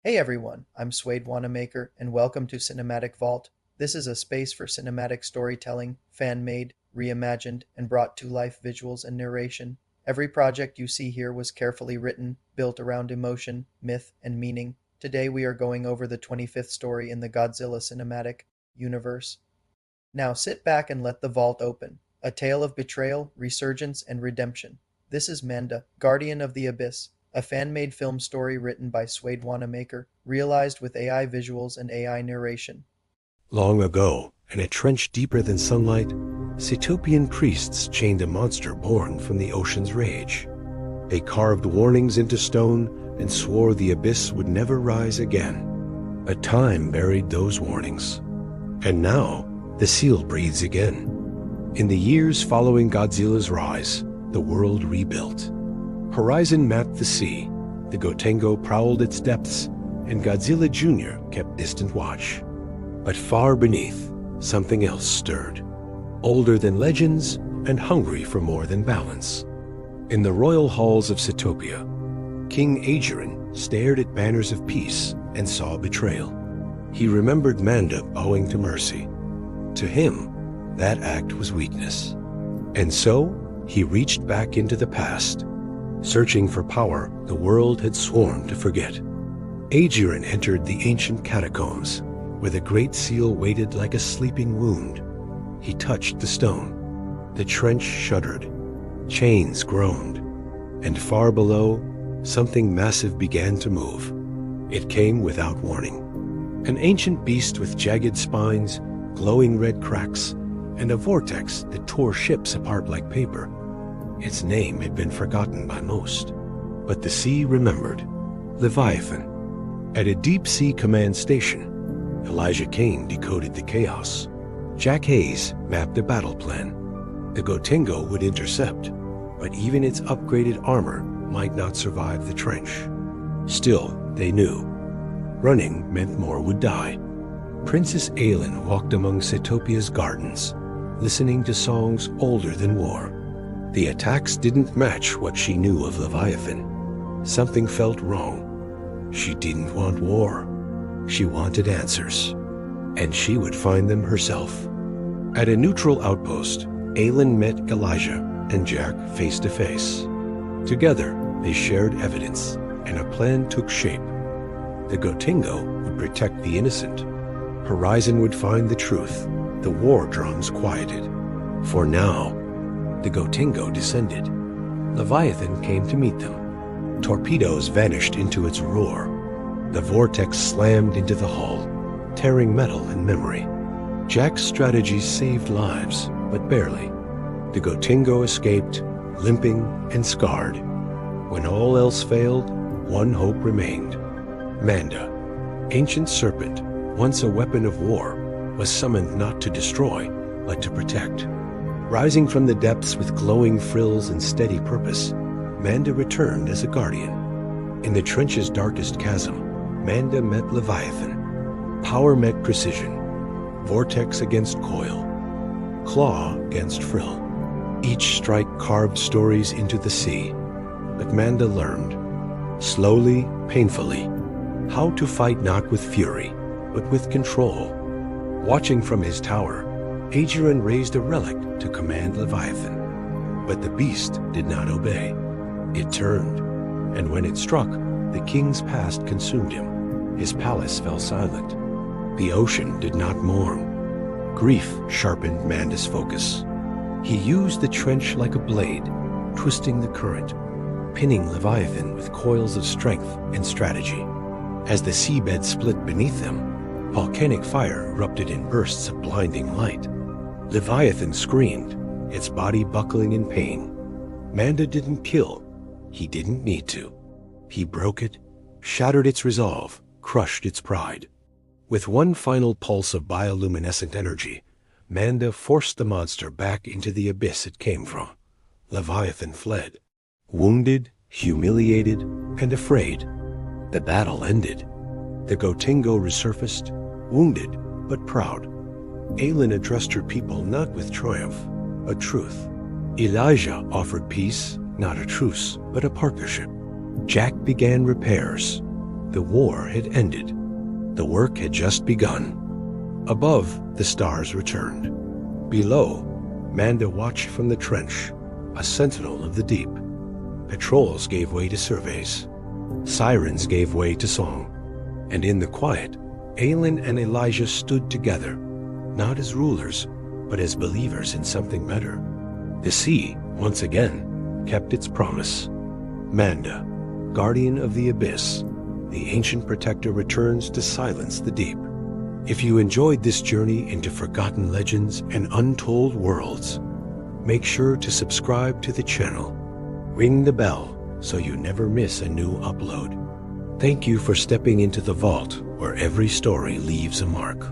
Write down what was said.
Hey everyone, I'm Suede Wanamaker, and welcome to Cinematic Vault. This is a space for cinematic storytelling, fan-made, reimagined, and brought to life visuals and narration. Every project you see here was carefully written, built around emotion, myth, and meaning. Today we are going over the 25th story in the Godzilla cinematic universe. Now sit back and let the vault open. A tale of betrayal, resurgence, and redemption. This is Manda, Guardian of the Abyss, a fan-made film story written by Suede Wanamaker, realized with AI visuals and AI narration. Long ago, in a trench deeper than sunlight, Seatopian priests chained a monster born from the ocean's rage. They carved warnings into stone and swore the abyss would never rise again. But time buried those warnings. And now, the seal breathes again. In the years following Godzilla's rise, the world rebuilt. Horizon mapped the sea, the Gotengo prowled its depths, and Godzilla Junior kept distant watch. But far beneath, something else stirred. Older than legends and hungry for more than balance. In the royal halls of Seatopia, King Aegiron stared at banners of peace and saw betrayal. He remembered Manda bowing to mercy. To him, that act was weakness. And so, he reached back into the past, searching for power the world had sworn to forget. Aegiron entered the ancient catacombs, where the great seal waited like a sleeping wound. He touched the stone. The trench shuddered. Chains groaned. And far below, something massive began to move. It came without warning. An ancient beast with jagged spines, glowing red cracks, and a vortex that tore ships apart like paper. Its name had been forgotten by most, but the sea remembered. Leviathan. At a deep-sea command station, Elijah Cain decoded the chaos. Jack Hayes mapped a battle plan. The Gotengo would intercept, but even its upgraded armor might not survive the trench. Still, they knew. Running meant more would die. Princess Aylin walked among Seatopia's gardens, listening to songs older than war. The attacks didn't match what she knew of Leviathan. Something felt wrong. She didn't want war. She wanted answers. And she would find them herself. At a neutral outpost, Aylin met Elijah and Jack face to face. Together, they shared evidence, and a plan took shape. The Gotengo would protect the innocent. Horizon would find the truth. The war drums quieted. For now, the Gotengo descended. Leviathan came to meet them. Torpedoes vanished into its roar. The vortex slammed into the hull, tearing metal and memory. Jack's strategies saved lives, but barely. The Gotengo escaped, limping and scarred. When all else failed, one hope remained. Manda, ancient serpent, once a weapon of war, was summoned not to destroy, but to protect. Rising from the depths with glowing frills and steady purpose, Manda returned as a guardian. In the trench's darkest chasm, Manda met Leviathan. Power met precision. Vortex against coil. Claw against frill. Each strike carved stories into the sea. But Manda learned, slowly, painfully, how to fight not with fury, but with control. Watching from his tower, Aegiron raised a relic to command Leviathan. But the beast did not obey. It turned, and when it struck, the king's past consumed him. His palace fell silent. The ocean did not mourn. Grief sharpened Manda's focus. He used the trench like a blade, twisting the current, pinning Leviathan with coils of strength and strategy. As the seabed split beneath them, volcanic fire erupted in bursts of blinding light. Leviathan screamed, its body buckling in pain. Manda didn't kill. He didn't need to. He broke it, shattered its resolve, crushed its pride. With one final pulse of bioluminescent energy, Manda forced the monster back into the abyss it came from. Leviathan fled. Wounded, humiliated, and afraid. The battle ended. The Gotengo resurfaced, wounded but proud. Aylin addressed her people not with triumph, but truth. Elijah offered peace, not a truce, but a partnership. Jack began repairs. the war had ended. The work had just begun. Above, the stars returned. Below, Manda watched from the trench, a sentinel of the deep. Patrols gave way to surveys. Sirens gave way to song. And in the quiet, Aylin and Elijah stood together, not as rulers, but as believers in something better. The sea, once again, kept its promise. Manda, guardian of the abyss, the ancient protector returns to silence the deep. If you enjoyed this journey into forgotten legends and untold worlds, make sure to subscribe to the channel. Ring the bell so you never miss a new upload. Thank you for stepping into the vault where every story leaves a mark.